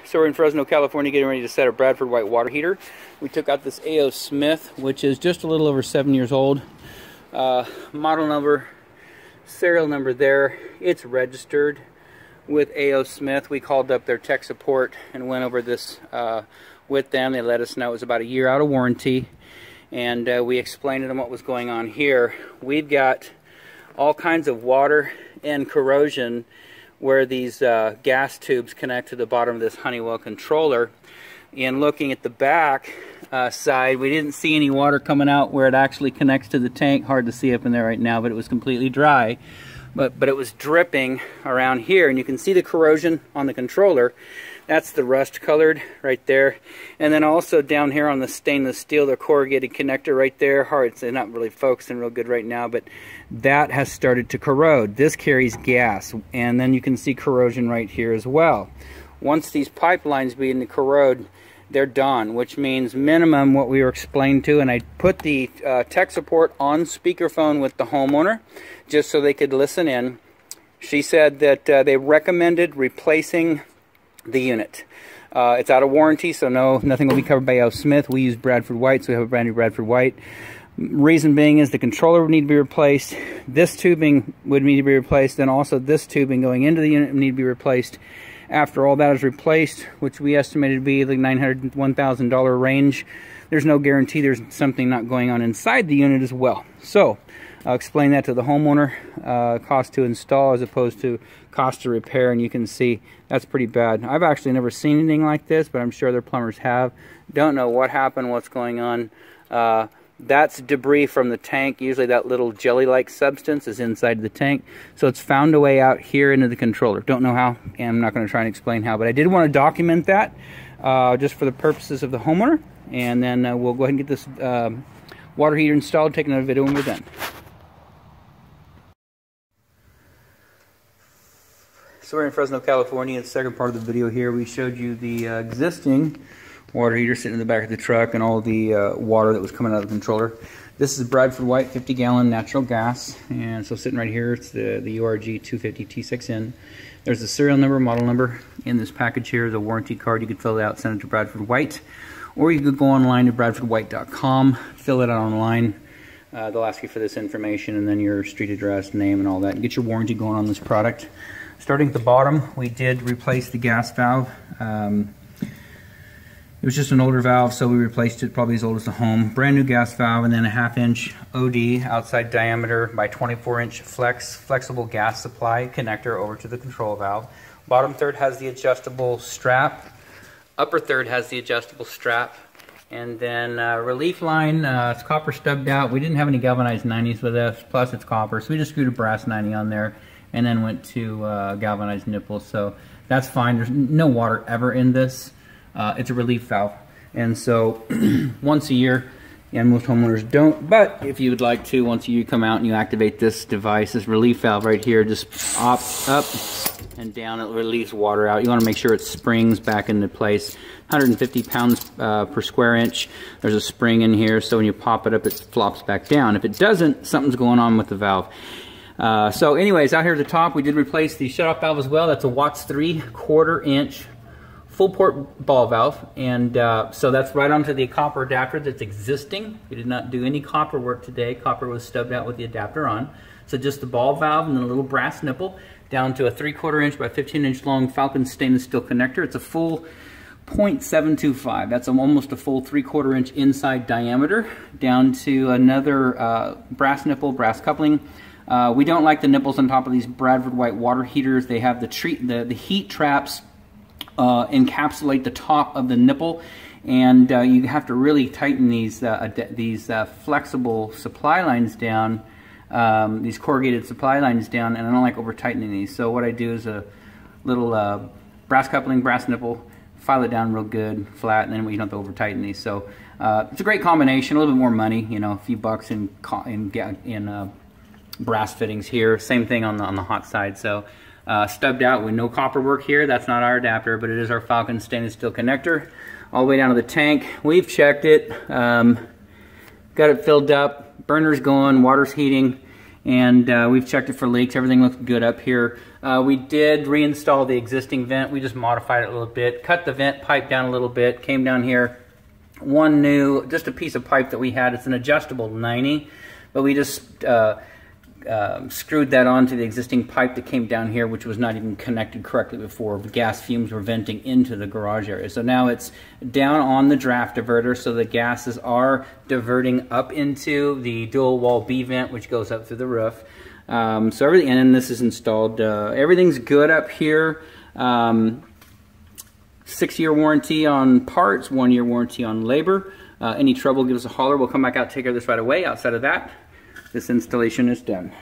So we're in Fresno, California, getting ready to set a Bradford White water heater. We took out this A.O. Smith, which is just a little over 7 years old. Model number, serial number there. It's registered with A.O. Smith. We called up their tech support and went over this with them. They let us know it was about a year out of warranty. And we explained to them what was going on here. We've got all kinds of water and corrosion where these gas tubes connect to the bottom of this Honeywell controller. And looking at the back side, we didn't see any water coming out where it actually connects to the tank. Hard to see up in there right now, but it was completely dry. But it was dripping around here, and you can see the corrosion on the controller. That's the rust colored right there. And then also down here on the stainless steel, the corrugated connector right there. Hard, it's not really focusing real good right now, but that has started to corrode. This carries gas, and then you can see corrosion right here as well. Once these pipelines begin to corrode, they're done, which means minimum what we were explained to, and I put the tech support on speakerphone with the homeowner just so they could listen in. She said that they recommended replacing the unit. It's out of warranty, so nothing will be covered by A.O. Smith. We use Bradford White, so we have a brand new Bradford White. Reason being is the controller would need to be replaced, this tubing would need to be replaced, and also this tubing going into the unit would need to be replaced. After all that is replaced, which we estimated to be the $900 to $1,000 range, there's no guarantee there's something not going on inside the unit as well. So I'll explain that to the homeowner, cost to install as opposed to cost to repair, and you can see that's pretty bad. I've actually never seen anything like this, but I'm sure other plumbers have. Don't know what happened, what's going on. That's debris from the tank. Usually that little jelly-like substance is inside the tank. So it's found a way out here into the controller. Don't know how, and I'm not going to try and explain how, but I did want to document that just for the purposes of the homeowner. And then we'll go ahead and get this water heater installed, take another video when we're done. So we're in Fresno, California. The second part of the video here, we showed you the existing water heater sitting in the back of the truck and all the water that was coming out of the controller. This is Bradford White 50-gallon natural gas, and so sitting right here, it's the URG 250T6N. There's the serial number, model number in this package here. There's a warranty card. You could fill it out, send it to Bradford White, or you could go online to bradfordwhite.com, fill it out online. They'll ask you for this information and then your street address, name, and all that, and get your warranty going on this product. Starting at the bottom, we did replace the gas valve. It was just an older valve, so we replaced it, probably as old as the home. Brand new gas valve, and then a 1/2-inch OD, outside diameter by 24-inch flexible gas supply connector over to the control valve. Bottom third has the adjustable strap. Upper third has the adjustable strap. And then relief line, it's copper stubbed out. We didn't have any galvanized 90s with us, plus it's copper, so we just screwed a brass 90 on there and then went to galvanized nipples, so that's fine. There's no water ever in this. It's a relief valve, and so once a year, and most homeowners don't, but if you would like to, once a year you come out and you activate this device, this relief valve right here, just up and down, it releases water out. You want to make sure it springs back into place. 150 pounds per square inch. There's a spring in here, so when you pop it up, it flops back down. If it doesn't, something's going on with the valve. So anyways, out here at the top, we did replace the shutoff valve as well. That's a Watts 3/4-inch full port ball valve, and so that's right onto the copper adapter that's existing. We did not do any copper work today. Copper was stubbed out with the adapter on. So just the ball valve and then a little brass nipple down to a 3/4-inch by 15-inch long Falcon stainless steel connector. It's a full 0.725. That's almost a full 3/4-inch inside diameter down to another brass nipple, brass coupling. We don't like the nipples on top of these Bradford White water heaters. They have the heat traps encapsulate the top of the nipple, and you have to really tighten these flexible supply lines down, these corrugated supply lines down, and I don't like over tightening these. So what I do is a little brass coupling, brass nipple, file it down real good, flat, and then we don't have to over tighten these. So it's a great combination. A little bit more money, you know, a few bucks in brass fittings here. Same thing on the hot side. So stubbed out with no copper work here. That's not our adapter, but it is our Falcon stainless steel connector. All the way down to the tank. We've checked it. Got it filled up. Burner's going. Water's heating. and we've checked it for leaks. Everything looks good up here. We did reinstall the existing vent. We just modified it a little bit, cut the vent pipe down a little bit, came down here. One new, just a piece of pipe that we had. It's an adjustable 90, but we just screwed that onto the existing pipe that came down here, which was not even connected correctly before. The gas fumes were venting into the garage area. So now it's down on the draft diverter, so the gases are diverting up into the dual wall B vent, which goes up through the roof. So everything, and then this is installed. Everything's good up here. 6-year warranty on parts, 1-year warranty on labor. Any trouble, give us a holler. We'll come back out, take care of this right away. Outside of that, this installation is done.